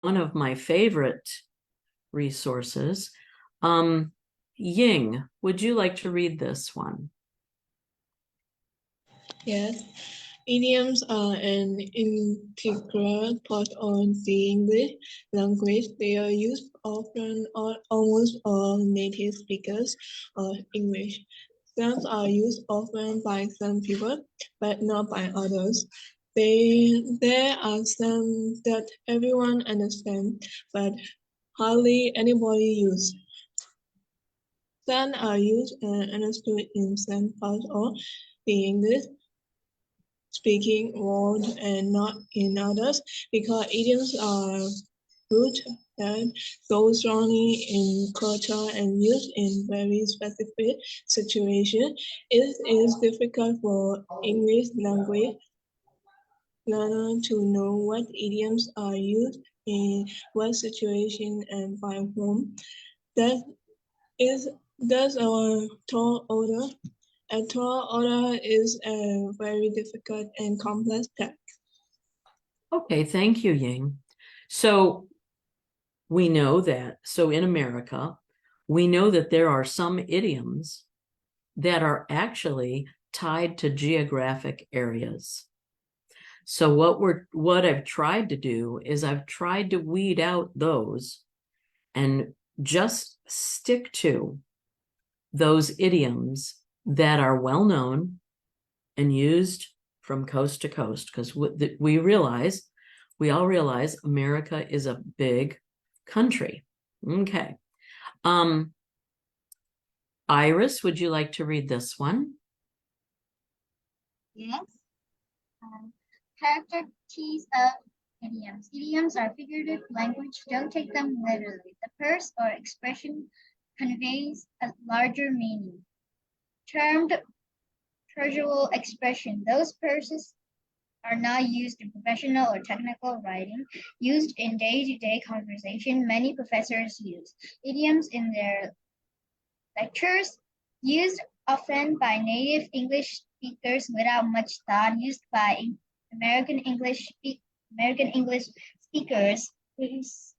one of my favorite resources. Ying, would you like to read this one? Yes, idioms are an integral part of the English language. They are used often on almost all native speakers of English. Some are used often by some people, but not by others. There are some that everyone understands, but hardly anybody uses. Some are used and understood in some parts of the English speaking world and not in others, because idioms are root that go strongly in culture and used in very specific situations. It is difficult for English language learners to know what idioms are used in what situation and by whom. That is thus a tall order. A tall order is a very difficult and complex task. Okay, thank you, Ying. So we know that, so in America, we know that there are some idioms that are actually tied to geographic areas. So what I've tried to do is I've tried to weed out those and just stick to those idioms that are well known and used from coast to coast, because we all realize America is a big country. Okay. Iris, would you like to read this one? Yes. Characteristics of idioms. Idioms are figurative language. Don't take them literally. The phrase or expression conveys a larger meaning. Termed casual expression. Those phrases are not used in professional or technical writing, used in day-to-day conversation. Many professors use idioms in their lectures, used often by native English speakers without much thought, used by American English speakers whose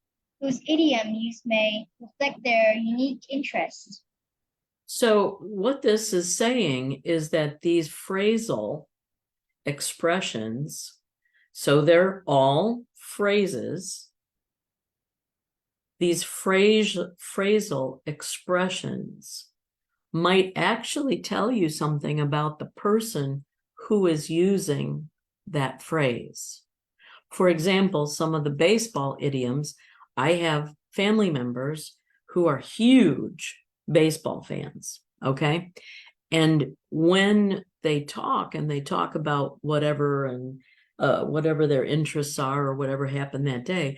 idiom use may reflect their unique interests. So what this is saying is that these phrasal expressions, so they're all phrases, these phrasal expressions might actually tell you something about the person who is using that phrase. For example, some of the baseball idioms, I have family members who are huge baseball fans, okay? And when they talk about whatever and whatever their interests are or whatever happened that day,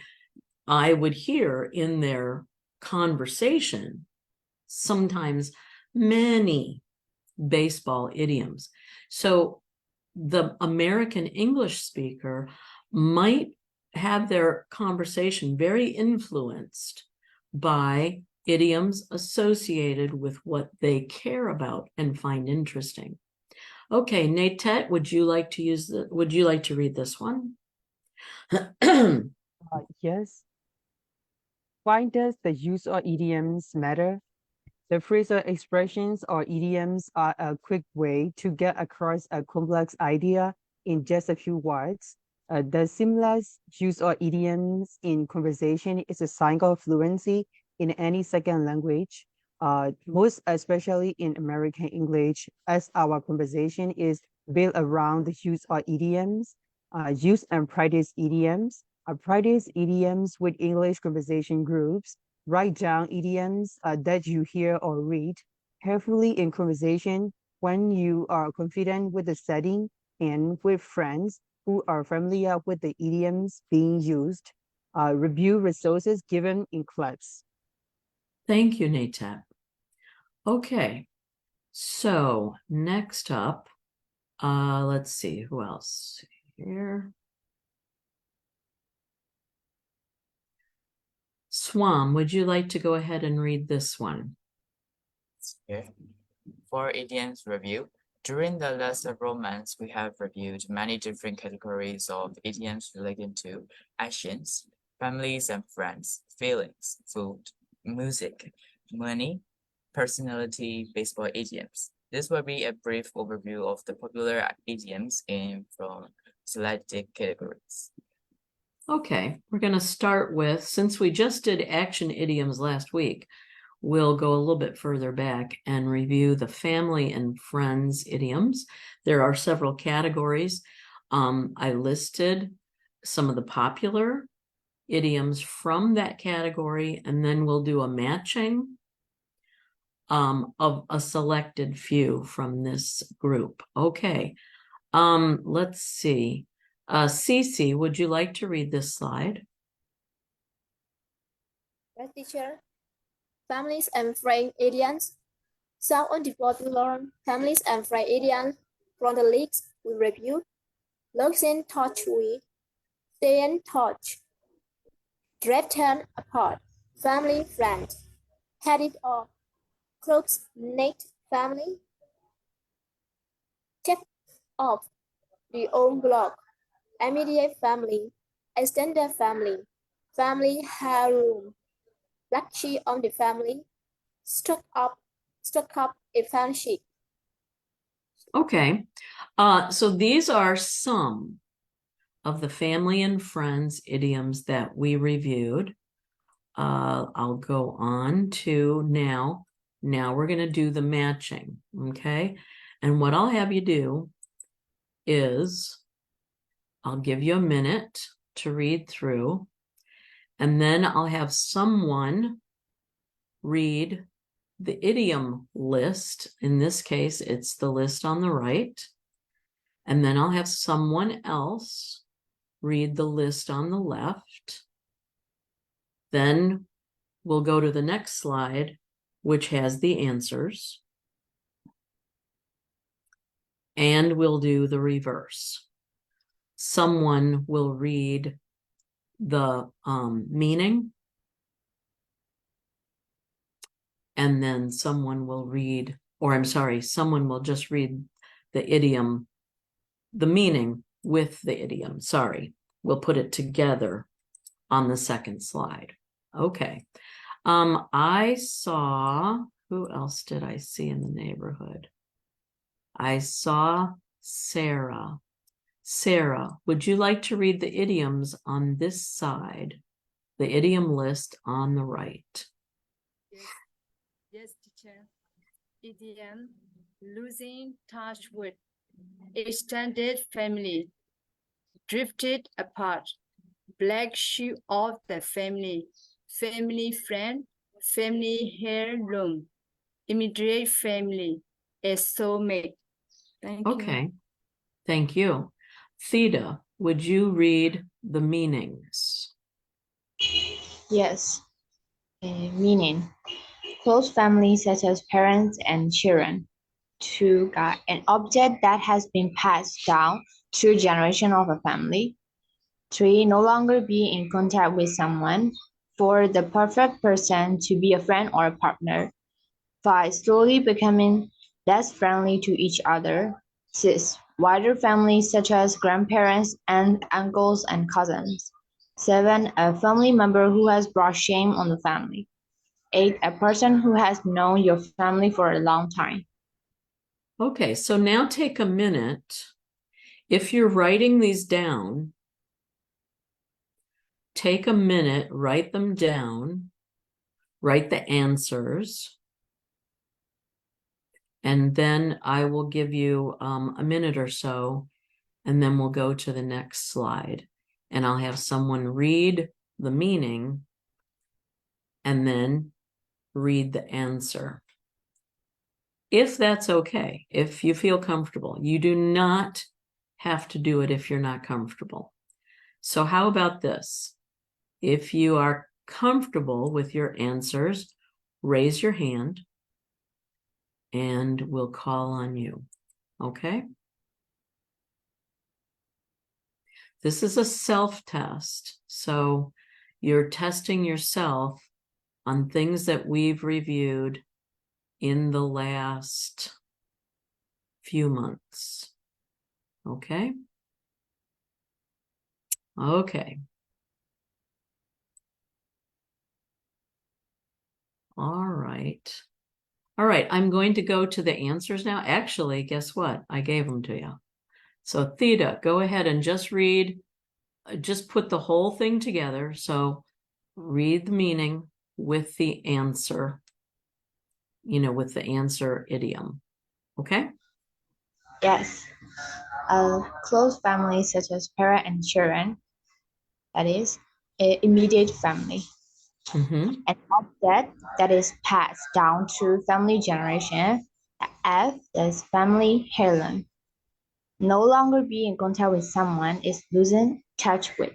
I would hear in their conversation sometimes many baseball idioms. So the American English speaker might have their conversation very influenced by idioms associated with what they care about and find interesting. Okay, Natet, would you like to read this one? Yes. Why does the use of idioms matter? The phrasal expressions or idioms are a quick way to get across a complex idea in just a few words. The seamless use of idioms in conversation is a sign of fluency in any second language, most especially in American English, as our conversation is built around the use of idioms, use and practice idioms. Practice idioms with English conversation groups. Write down idioms that you hear or read carefully in conversation when you are confident with the setting and with friends who are familiar with the idioms being used. Review resources given in class. Thank you, Natet. Okay, so next up, let's see, who else here? Swam, would you like to go ahead and read this one? Okay. For idioms review, during the last several months, we have reviewed many different categories of idioms relating to actions, families and friends, feelings, food, music, money, personality, baseball idioms. This will be a brief overview of the popular idioms from selected categories. Okay, we're going to start with, since we just did action idioms last week, we'll go a little bit further back and review the family and friends idioms. There are several categories. I listed some of the popular idioms from that category, and then we'll do a matching of a selected few from this group. Okay, let's see. Cece, would you like to read this slide? Yes, teacher. Families and friends idioms. Some of the popular families and friends idioms from the list we reviewed: lost in touch with, stay in touch, drifted apart, family friend, had it all, close knit family, check off the own block, immediate family, extended family, family heirloom, black sheep of the family, struck up a friendship. Okay, so these are some of the family and friends idioms that we reviewed. I'll go on to now. Now we're going to do the matching, okay? And what I'll have you do is I'll give you a minute to read through, and then I'll have someone read the idiom list. In this case, it's the list on the right. And then I'll have someone else read the list on the left. Then we'll go to the next slide, which has the answers. And we'll do the reverse. Someone will read the meaning, and then someone will read, or I'm sorry, someone will just read the idiom, the meaning with the idiom. Sorry, we'll put it together on the second slide. Okay. I saw, who else did I see in the neighborhood? I saw Sarah. Sarah, would you like to read the idioms on this side? The idiom list on the right. Yes, teacher. Idiom: losing touch with, extended family, drifted apart, black sheep of the family, family friend, family heirloom, immediate family, a soulmate. Thank you. Okay, thank you. Theda, would you read the meanings? Yes. Meaning: close family such as parents and children. 2. An object that has been passed down through generation of a family. 3. No longer be in contact with someone. 4. The perfect person to be a friend or a partner. 5. Slowly becoming less friendly to each other. 6. Wider families such as grandparents, aunts, uncles, and cousins. 7. A family member who has brought shame on the family. 8. A person who has known your family for a long time. Okay, so now take a minute. If you're writing these down, take a minute, write them down, write the answers, and then I will give you a minute or so, and then we'll go to the next slide. And I'll have someone read the meaning and then read the answer. If that's okay, if you feel comfortable, you do not have to do it if you're not comfortable. So how about this? If you are comfortable with your answers, raise your hand and we'll call on you. Okay? This is a self-test. So you're testing yourself on things that we've reviewed in the last few months. Okay? Okay. All right. All right, I'm going to go to the answers now. Actually, guess what? I gave them to you. So Theta, go ahead and just read, just put the whole thing together. So read the meaning with the answer, with the answer idiom. Okay? Yes. A close family such as parent and children, that is, immediate family. Mm-hmm. An object that is passed down through family generation, F, that is family heirloom. No longer be in contact with someone is losing touch with.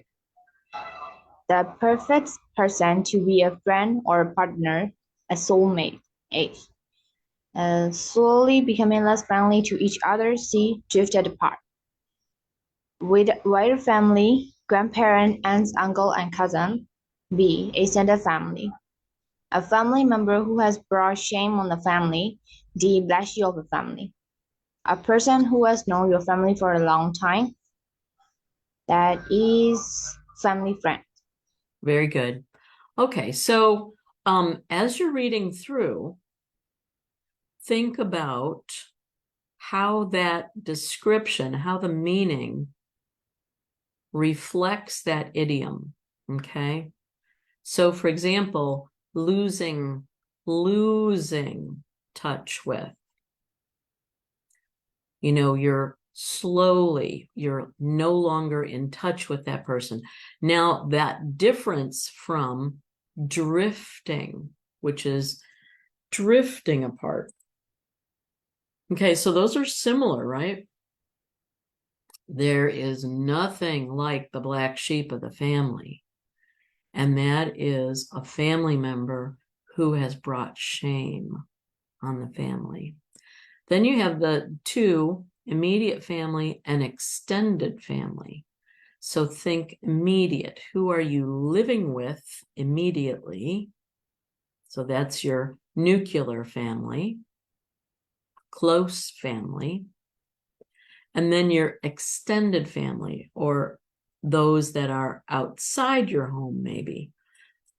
The perfect person to be a friend or a partner, a soulmate, H. Slowly becoming less friendly to each other, C, drifted apart. With wider family, grandparent, aunts, uncle, and cousin, B, extended family. A family member who has brought shame on the family, D, black sheep of the family. A person who has known your family for a long time, that is family friend. Very good. Okay, so as you're reading through, think about how that description, how the meaning reflects that idiom. Okay. So for example, losing touch with. You're no longer in touch with that person. Now, that difference from drifting, which is drifting apart. Okay, so those are similar, right? There is nothing like the black sheep of the family, and that is a family member who has brought shame on the family. Then you have the two, immediate family and extended family. So think immediate. Who are you living with immediately? So that's your nuclear family, close family. And then your extended family, or those that are outside your home, maybe.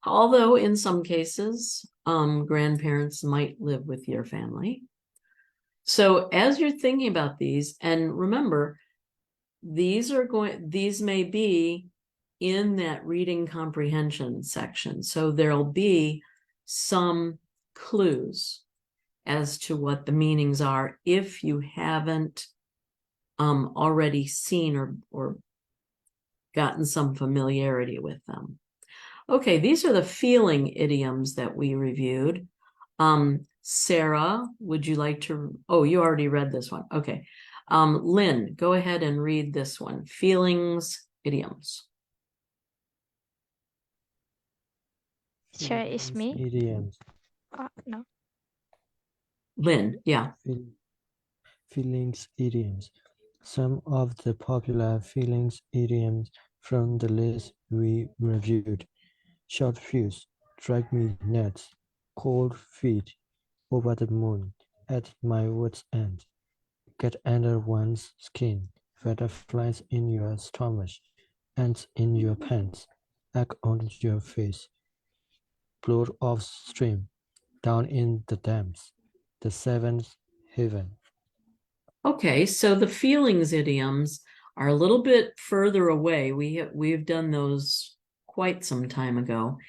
Although in some cases, grandparents might live with your family. So as you're thinking about these, and remember, these may be in that reading comprehension section. So there'll be some clues as to what the meanings are if you haven't already seen or gotten some familiarity with them. Okay, these are the feeling idioms that we reviewed. Sarah, would you like to? Oh, you already read this one. Okay. Lynn, go ahead and read this one. Feelings, idioms. Sure, it's me. Idioms. No. Lynn, yeah. Feelings idioms. Some of the popular feelings idioms from the list we reviewed. Short fuse, drag me nuts, cold feet, over the moon, at my wits' end, get under one's skin, butterflies in your stomach, ants in your pants, egg on your face, blow off stream, down in the dams, the seventh heaven. Okay, so the feelings idioms are a little bit further away. We've done those quite some time ago,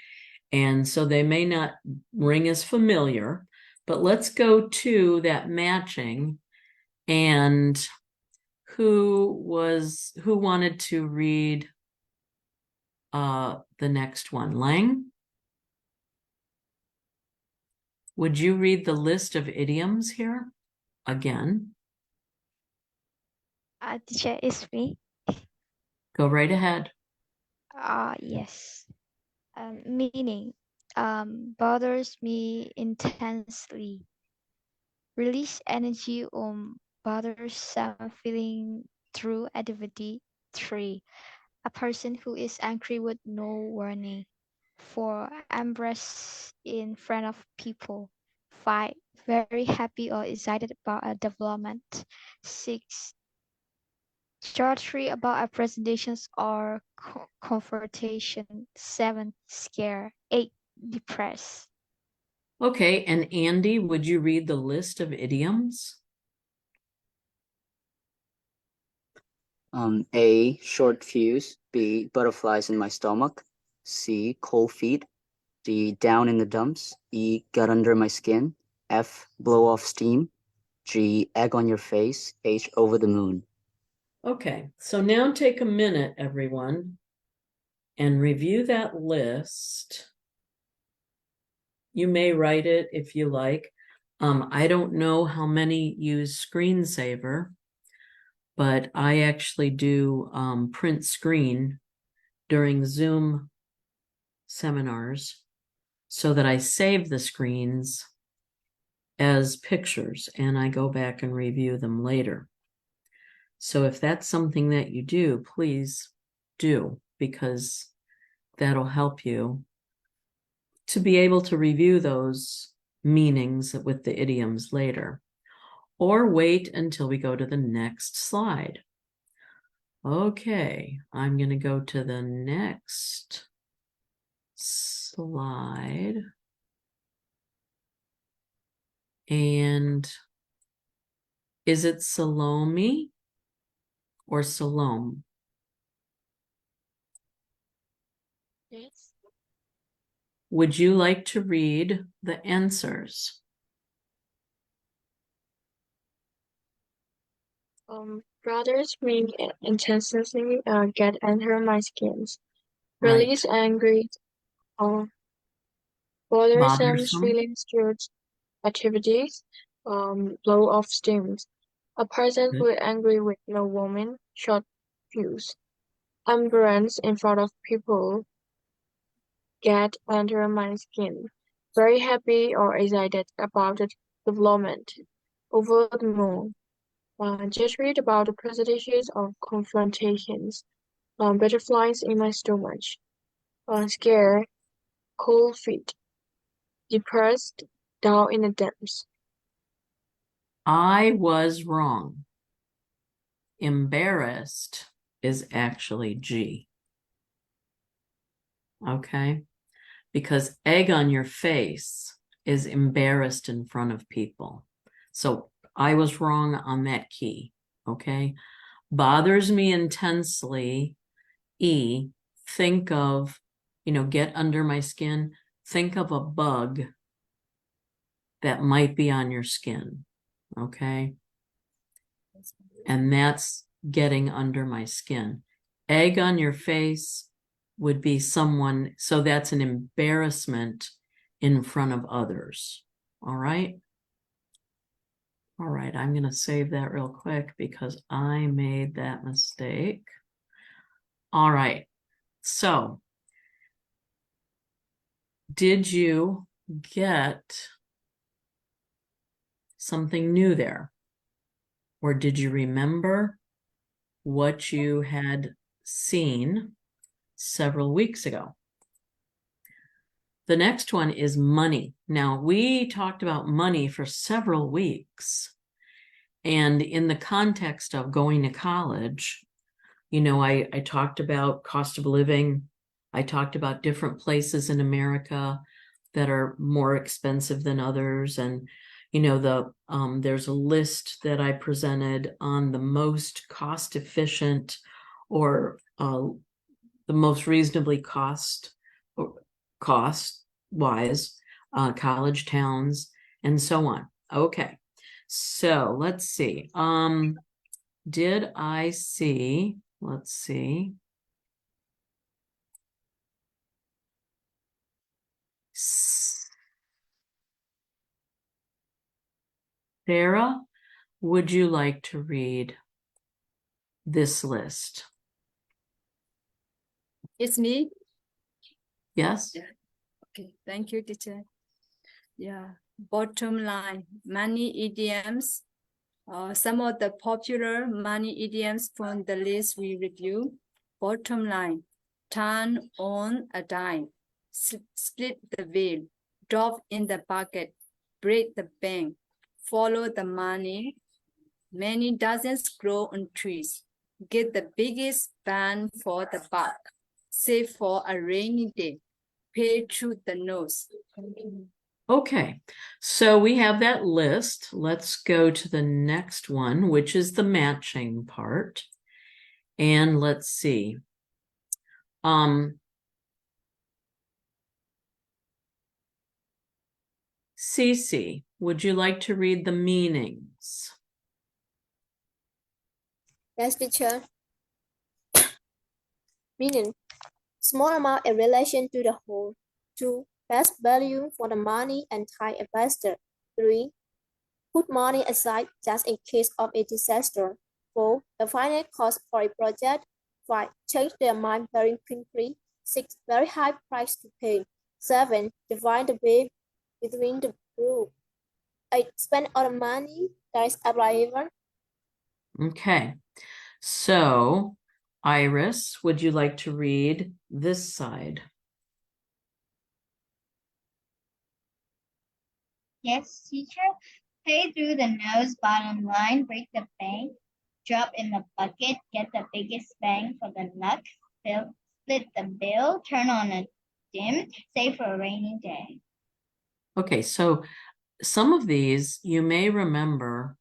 and so they may not ring as familiar, but let's go to that matching. And who wanted to read the next one? Lang? Would you read the list of idioms here again? Teacher, it's me. Go right ahead. Yes. Meaning, bothers me intensely. Release energy on bothersome feeling through activity. 3. A person who is angry with no warning. 4. Embrace in front of people. 5. Very happy or excited about a development. 6. Shortly about a presentations or confrontation. 7. Scare. 8. Depressed. Okay, and Andy, would you read the list of idioms? A, short fuse. B, butterflies in my stomach. C, cold feet. D, down in the dumps. E, gut under my skin. F, blow off steam. G, egg on your face. H, over the moon. Okay, so now take a minute, everyone, and review that list. You may write it if you like. I don't know how many use screensaver, but I actually do print screen during Zoom seminars so that I save the screens as pictures and I go back and review them later. So if that's something that you do, please do, because that'll help you to be able to review those meanings with the idioms later. Or wait until we go to the next slide. Okay, I'm going to go to the next slide. And is it Salome or Salome? Yes. Would you like to read the answers? Brothers me intensely get under my skins. Release angry, bothersome Bothersome. feelings towards activities, blow off steams. A person who is angry with no woman, short fuse. Embarrassed in front of people, get under my skin. Very happy or excited about the development. Over the moon. Just read about the percentages of confrontations. Butterflies in my stomach. Scared, cold feet. Depressed, down in the dumps. I was wrong. Embarrassed is actually G. Okay? Because egg on your face is embarrassed in front of people. So I was wrong on that key. Okay? Bothers me intensely. E, think of, get under my skin. Think of a bug that might be on your skin. Okay? And that's getting under my skin. Egg on your face would be someone, so that's an embarrassment in front of others. All right? All right, I'm going to save that real quick because I made that mistake. All right, so did you get something new there? Or did you remember what you had seen several weeks ago? The next one is money. Now, we talked about money for several weeks. And in the context of going to college, I talked about cost of living. I talked about different places in America that are more expensive than others. And, there's a list that I presented on the most cost efficient or the most reasonably cost wise college towns and so on. Okay, so let's see. Did I see? Let's see. Sarah, would you like to read this list? It's me. Yes. Okay, thank you, teacher. Yeah, bottom line, money idioms. Some of the popular money idioms from the list we review. Bottom line, turn on a dime, split the wheel, drop in the bucket, break the bank, follow the money. Many dozens grow on trees. Get the biggest bang for the buck. Save for a rainy day. Pay through the nose. Okay, so we have that list. Let's go to the next one, which is the matching part. And let's see. Cece, would you like to read the meanings? Yes, teacher. Meaning, small amount in relation to the whole. 2. Best value for the money and time invested. 3. Put money aside just in case of a disaster. 4. The final cost for a project. 5. Change their mind very quickly. 6. Very high price to pay. 7. Divide the bill between the group. 8. Spend all the money that is available. Okay, so Iris, would you like to read this side? Yes, teacher. Pay through the nose, bottom line, break the bank, drop in the bucket, get the biggest bang for the luck, split the bill, turn on a dim, save for a rainy day. Okay, so some of these you may remember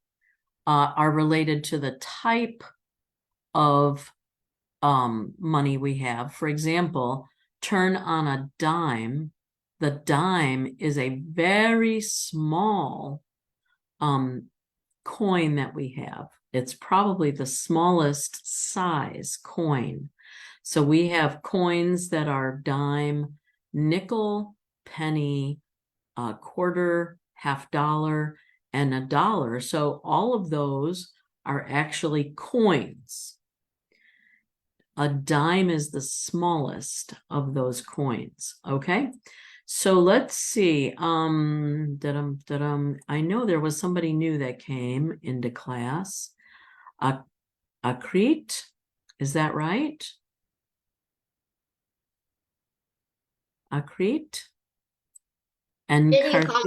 are related to the type of money we have. For example, turn on a dime. The dime is a very small coin that we have. It's probably the smallest size coin. So we have coins that are dime, nickel, penny, quarter, $50, and $1. So all of those are actually coins. A dime is the smallest of those coins. Okay. So let's see. I know there was somebody new that came into class. Akrit, is that right? Akrit? And Karthik?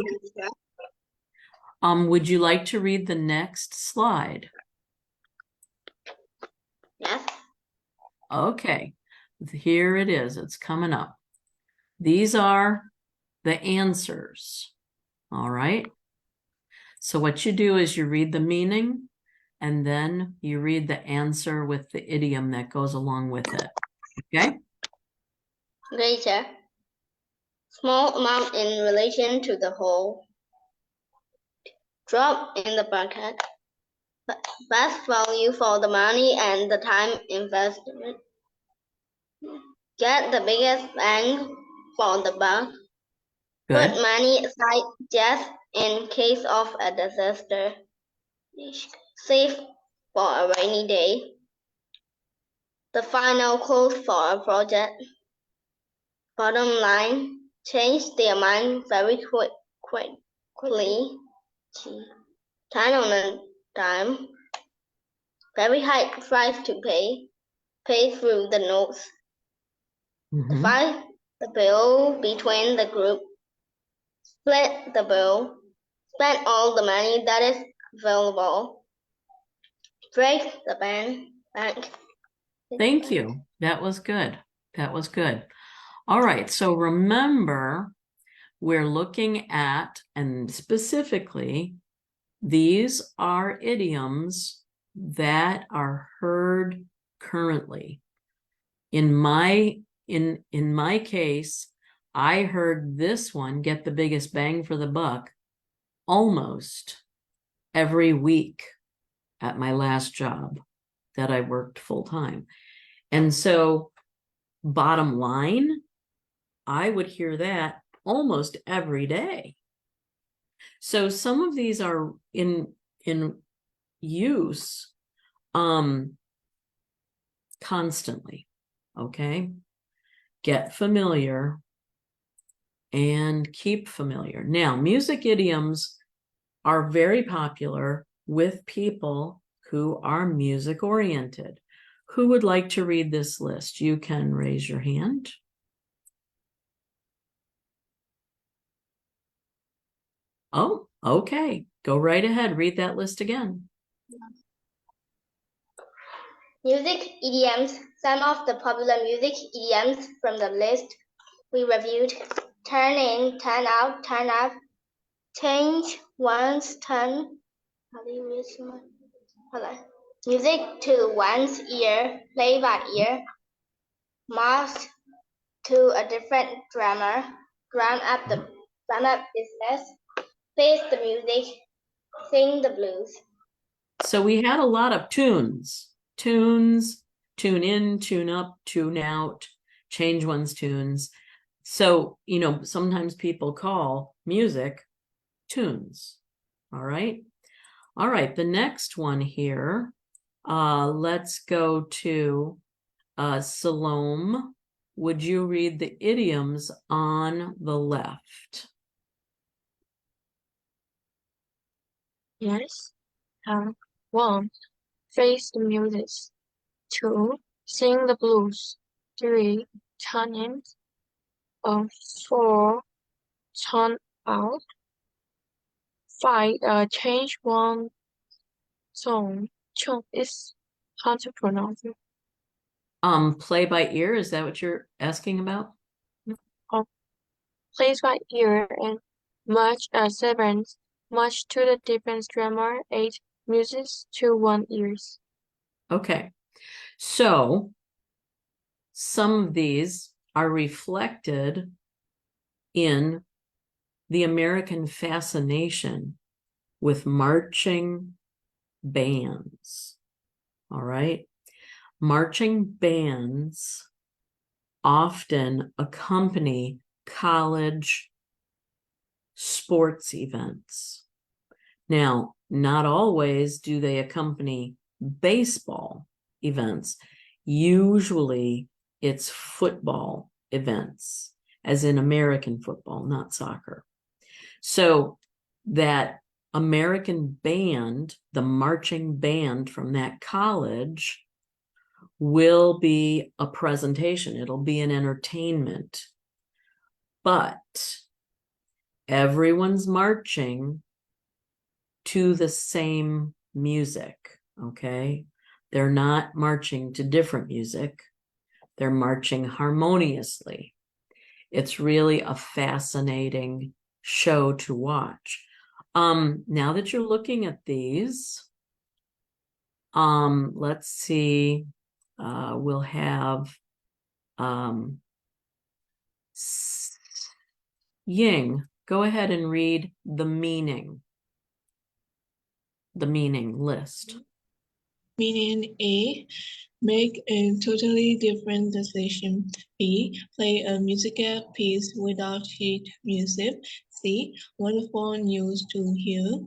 Would you like to read the next slide? Yes. Okay, here it is. It's coming up. These are the answers. All right. So what you do is you read the meaning and then you read the answer with the idiom that goes along with it. Okay. Greater. Small amount in relation to the whole. Drop in the bucket. Best value for the money and the time invested. Get the biggest bang for the buck. Good. Put money aside just in case of a disaster. Save for a rainy day. The final close for a project. Bottom line, change their mind very quickly. Turn on a dime. Very high price to pay. Pay through the notes. Divide the bill between the group. Split the bill. Spend all the money that is available. Break the bank. Thank you. That was good. That was good. All right. So remember, we're looking at, and specifically, these are idioms that are heard currently. In my case, I heard this one, get the biggest bang for the buck, almost every week at my last job that I worked full time. And so bottom line, I would hear that almost every day. So some of these are in use constantly. Okay. Get familiar and keep familiar. Now, music idioms are very popular with people who are music oriented. Who would like to read this list? You can raise your hand. Oh, okay. Go right ahead. Read that list again. Music idioms. Some of the popular music idioms from the list we reviewed. Turn in, turn out, turn up, Change one's turn. Music to one's ear, play by ear. March to a different drummer. Drum up business. Face the music. Sing the blues. So we had a lot of tunes. Tunes, tune in, tune up, tune out, change one's tunes. So, you know, sometimes people call music tunes. All right. All right. The next one here, let's go to Salome. Would you read the idioms on the left? Yes. 1. Face the music. 2. Sing the blues. 3. Turn in. 4. Turn out. 5. Change one song. Chunk is hard to pronounce it. Play by ear, is that what you're asking about? Plays by ear and march 7. March to the different drummer. 8. Music to one ears. Okay. So some of these are reflected in the American fascination with marching bands. All right. Marching bands often accompany college sports events. Now, not always do they accompany baseball events. Usually it's football events, as in American football, not soccer. So that American band, the marching band from that college, will be a presentation. It'll be an entertainment. But everyone's marching to the same music, okay? They're not marching to different music. They're marching harmoniously. It's really a fascinating show to watch. Now that you're looking at these, let's see, we'll have Ying, go ahead and read the meaning list. Meaning A, make a totally different decision. B, play a musical piece without sheet music. C, wonderful news to hear.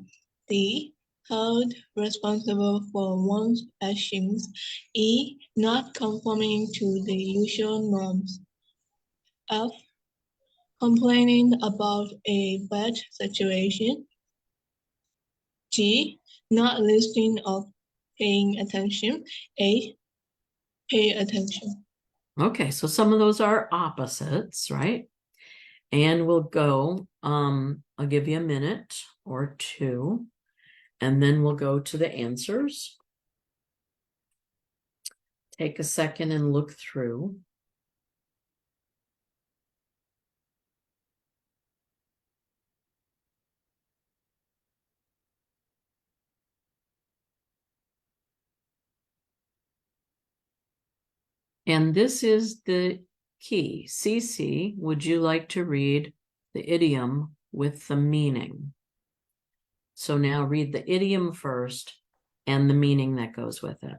D, held responsible for one's actions. E, not conforming to the usual norms. F, complaining about a bad situation. G, not listening or paying attention. A, pay attention. Okay, so some of those are opposites, right? And we'll go, I'll give you a minute or two, and then we'll go to the answers. Take a second and look through. And this is the key. Cece, would you like to read the idiom with the meaning? So now read the idiom first and the meaning that goes with it.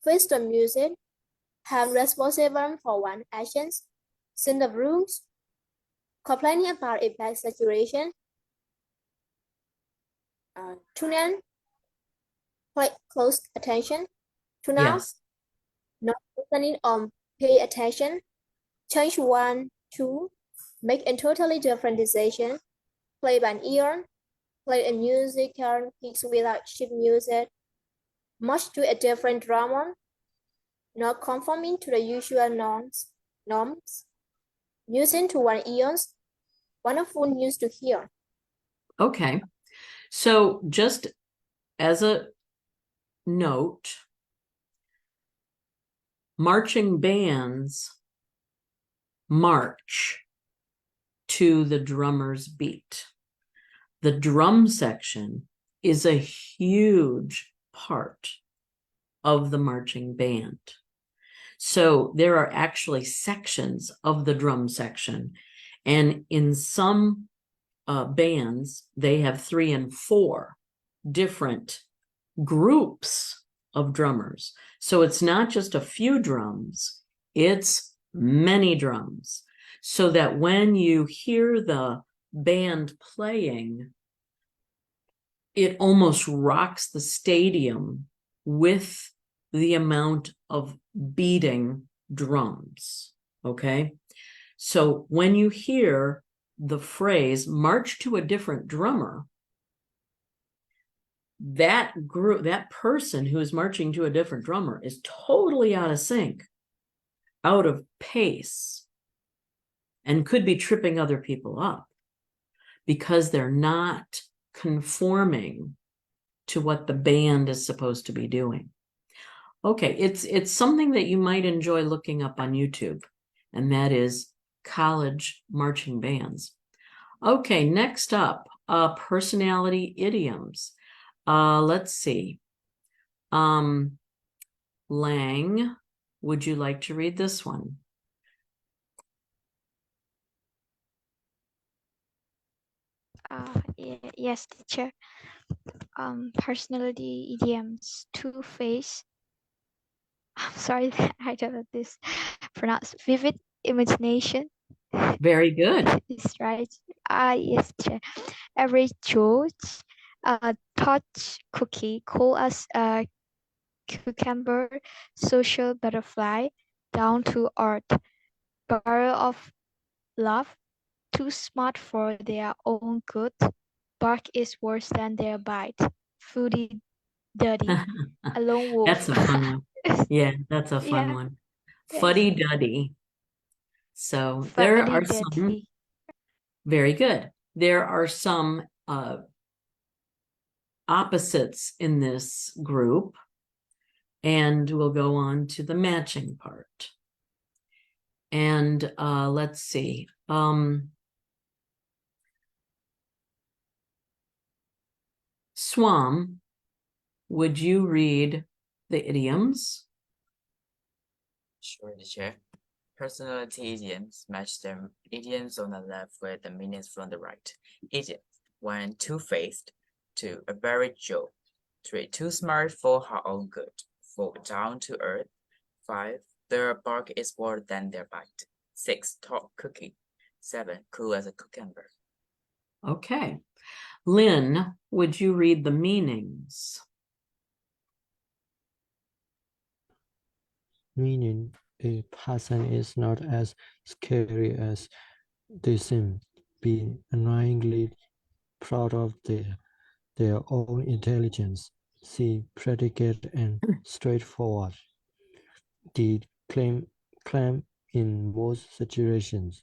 Face the music, have responsible for one's actions, sing the blues, complaining about a bad situation, tune in, pay close attention, tune out, Yes. not listening or pay attention, change one, two, make a totally different decision, play by ear, play a musical piece without sheet music, march to a different drummer, not conforming to the usual norms, using to one ears, wonderful news to hear. Okay. So just as a note, marching bands march to the drummer's beat. The drum section is a huge part of the marching band. So there are actually sections of the drum section, and in some bands, they have 3 and 4 different groups of drummers. So it's not just a few drums, it's many drums. So that when you hear the band playing, it almost rocks the stadium with the amount of beating drums, okay? So when you hear the phrase march to a different drummer, that group, that person who is marching to a different drummer is totally out of sync, out of pace, and could be tripping other people up because they're not conforming to what the band is supposed to be doing. Okay, it's something that you might enjoy looking up on YouTube, and that is college marching bands. Okay, next up, personality idioms. Let's see. Lang, would you like to read this one? Yes, teacher. Personality idioms, two-faced. I'm sorry, I don't know this pronounced. Vivid imagination. Very good. Is right. Yes, teacher. Average George. Touch cookie. Cool as a cucumber. Social butterfly. Down to earth. Barrel of love. Too smart for their own good. Bark is worse than their bite. Foodie dirty. A lone wolf. That's a fun one. Yeah, that's a fun Yeah. one. Yes. Fuddy-duddy. So there are some, Fuddy-duddy. very good. There are some opposites in this group, and we'll go on to the matching part. And let's see. Swam, would you read the idioms? Sure, teacher. Personality idioms match the idioms on the left with the meanings from the right. Idiom 1. Two-faced. 2. A very Joe. 3. Too smart for her own good. 4. Down to earth. 5. Their bark is worse than their bite. 6. Top cookie. 7. Cool as a cucumber. Okay. Lynn, would you read the meanings? Meaning, a person is not as scary as they seem. Be annoyingly proud of their own intelligence. C. Predicate and straightforward. D. Claim in most situations.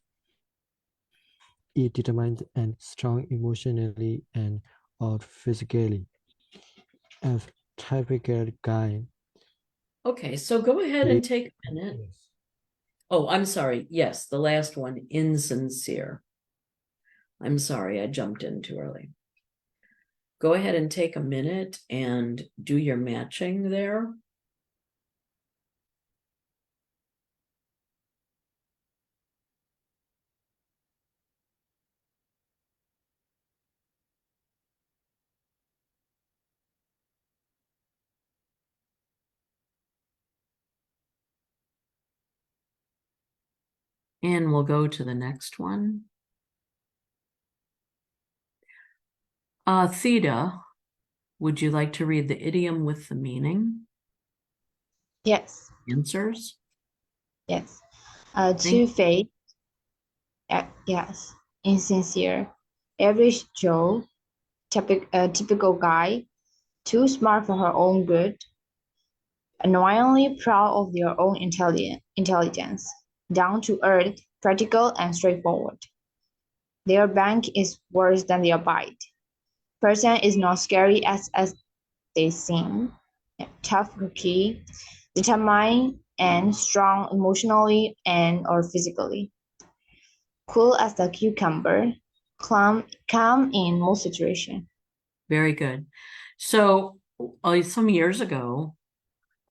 E. Determined and strong emotionally and or physically. F. Typical guy. Okay, so go ahead and take a minute. Oh, I'm sorry. Yes, the last one, insincere. I'm sorry, I jumped in too early. Go ahead and take a minute and do your matching there. And we'll go to the next one. Theta, would you like to read the idiom with the meaning? Yes. Answers? Yes. Two-faced. Yes. Insincere. Average Joe. Typical guy. Too smart for her own good. Annoyingly proud of their own intelligence. Down to earth, practical and straightforward. Their bank is worse than their bite. Person is not scary as they seem. Tough cookie. Determined and strong emotionally and or physically. cool as the cucumber, calm in most situations. Very good. So some years ago,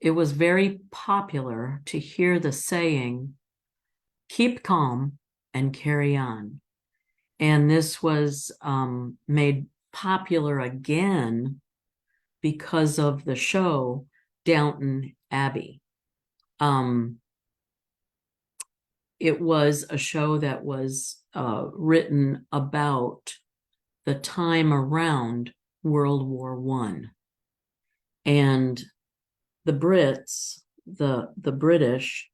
it was very popular to hear the saying, keep calm and carry on. And this was made popular again because of the show Downton Abbey. It was a show that was written about the time around World War I. And the Brits, the British,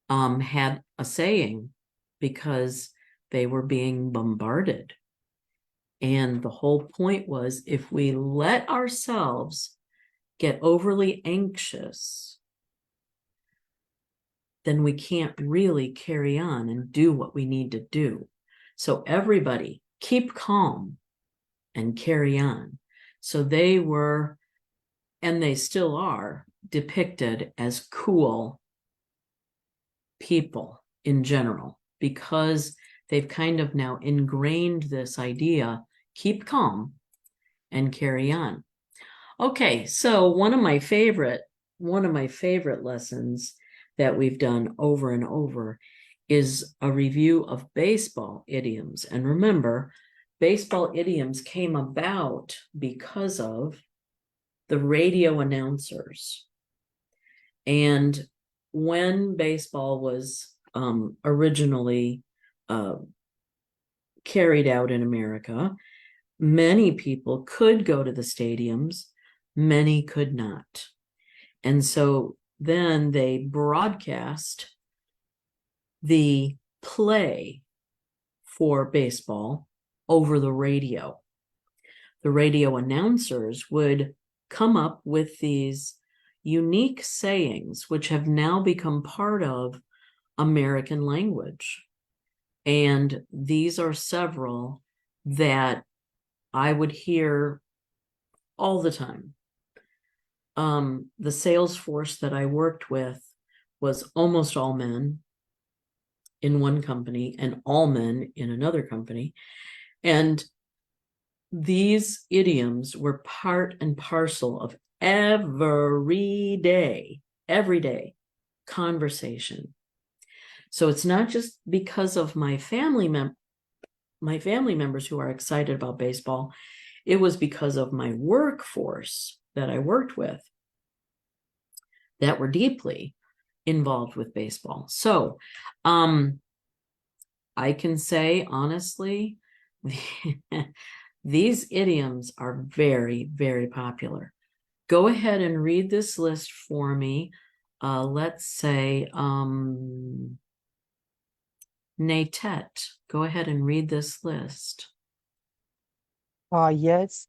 had a saying because they were being bombarded. And the whole point was, if we let ourselves get overly anxious, then we can't really carry on and do what we need to do. So everybody keep calm and carry on. So they were, and they still are, depicted as cool people in general, because they've kind of now ingrained this idea, keep calm and carry on. Okay, so one of my favorite lessons that we've done over and over is a review of baseball idioms. And remember, baseball idioms came about because of the radio announcers. And when baseball was originally carried out in America, many people could go to the stadiums, many could not. And so then they broadcast the play for baseball over the radio. The radio announcers would come up with these unique sayings, which have now become part of American language. And these are several that I would hear all the time. The sales force that I worked with was almost all men in one company and all men in another company. And these idioms were part and parcel of everyday conversation. So it's not just because of my family members who are excited about baseball. It was because of my workforce that I worked with that were deeply involved with baseball. So I can say honestly, these idioms are very, very popular. Go ahead and read this list for me. Let's say Natet, go ahead and read this list. Yes,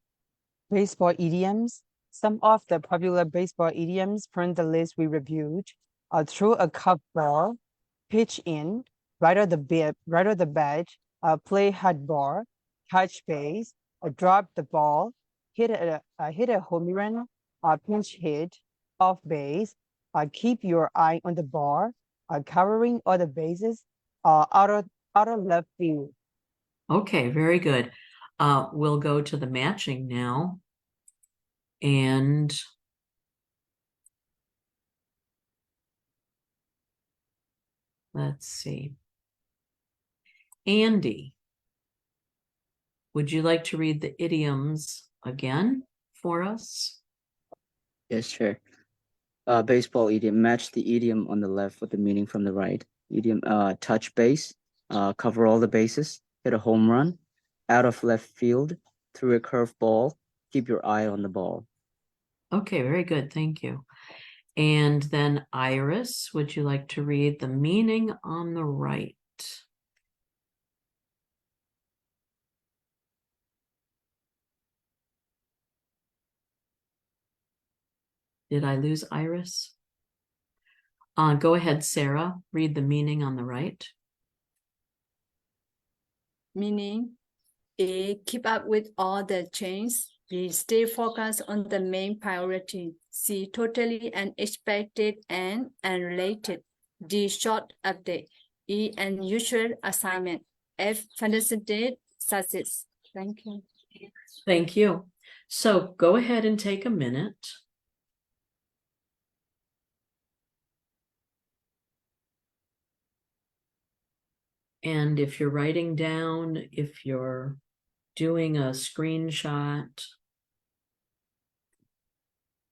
baseball idioms. Some of the popular baseball idioms from the list we reviewed are throw a curveball, pitch in, right on the bat, play hardball, catch base, drop the ball, hit a home run, pinch hit, off base, keep your eye on the ball, covering all the bases, out of left field. Okay, very good. We'll go to the matching now. And let's see. Andy, would you like to read the idioms again for us? Yes, sure. Baseball idiom, match the idiom on the left with the meaning from the right. Idiom, touch base, cover all the bases, hit a home run, out of left field, through a curved ball, keep your eye on the ball. Okay, very good. Thank you. And then Iris, would you like to read the meaning on the right? Did I lose Iris? Go ahead, Sarah. Read the meaning on the right. Meaning, A, keep up with all the changes. B, stay focused on the main priority. C, totally unexpected and unrelated. D, short update. E, unusual assignment. F. Fantasy success. Thank you. Thank you. So go ahead and take a minute. And if you're writing down, if you're doing a screenshot,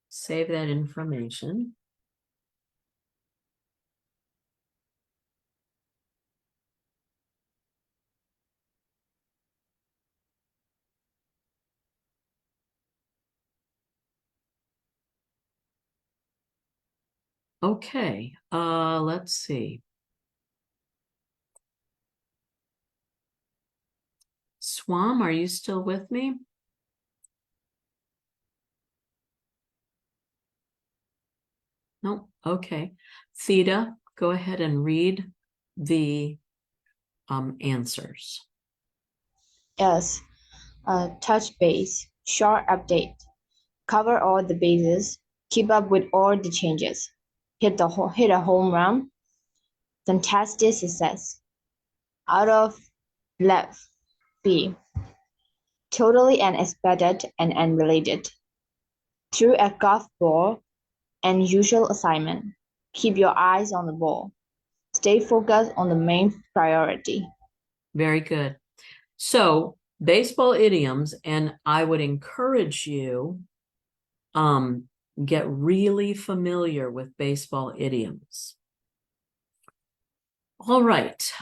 save that information. Okay, let's see. Swam, are you still with me? No, okay. Theta, go ahead and read the answers. Yes. Touch base. Short update. Cover all the bases. Keep up with all the changes. Hit a home run. Fantastic success. Out of left. B. Totally unexpected and unrelated. Threw a golf ball. Unusual assignment. Keep your eyes on the ball. Stay focused on the main priority. Very good. So baseball idioms, and I would encourage you get really familiar with baseball idioms. All right.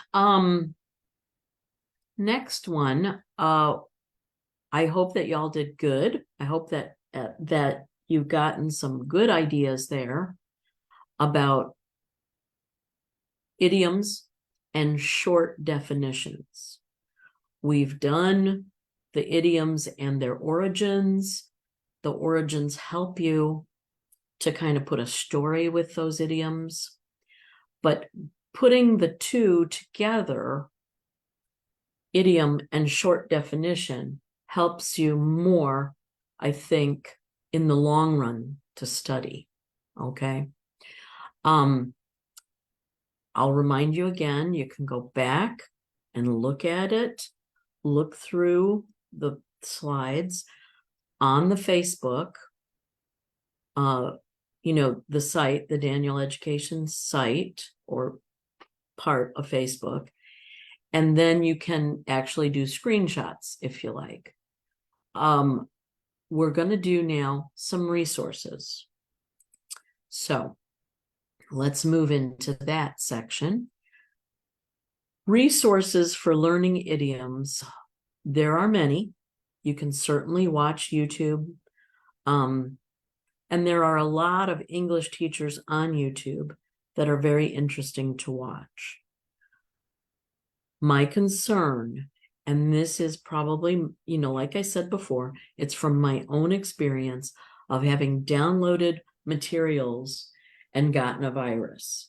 Next one. I hope that y'all did good. I hope that that you've gotten some good ideas there about idioms and short definitions. We've done the idioms and their origins. The origins help you to kind of put a story with those idioms. But putting the two together, idiom and short definition, helps you more, I think, in the long run to study. Okay. I'll remind you again, you can go back and look at it, look through the slides on the Facebook, you know, the site, the Daniel Education site or part of Facebook. And then you can actually do screenshots if you like. We're going to do now some resources. So let's move into that section. Resources for learning idioms. There are many. You can certainly watch YouTube. And there are a lot of English teachers on YouTube that are very interesting to watch. My concern, and this is probably, you know, like I said before, it's from my own experience of having downloaded materials and gotten a virus.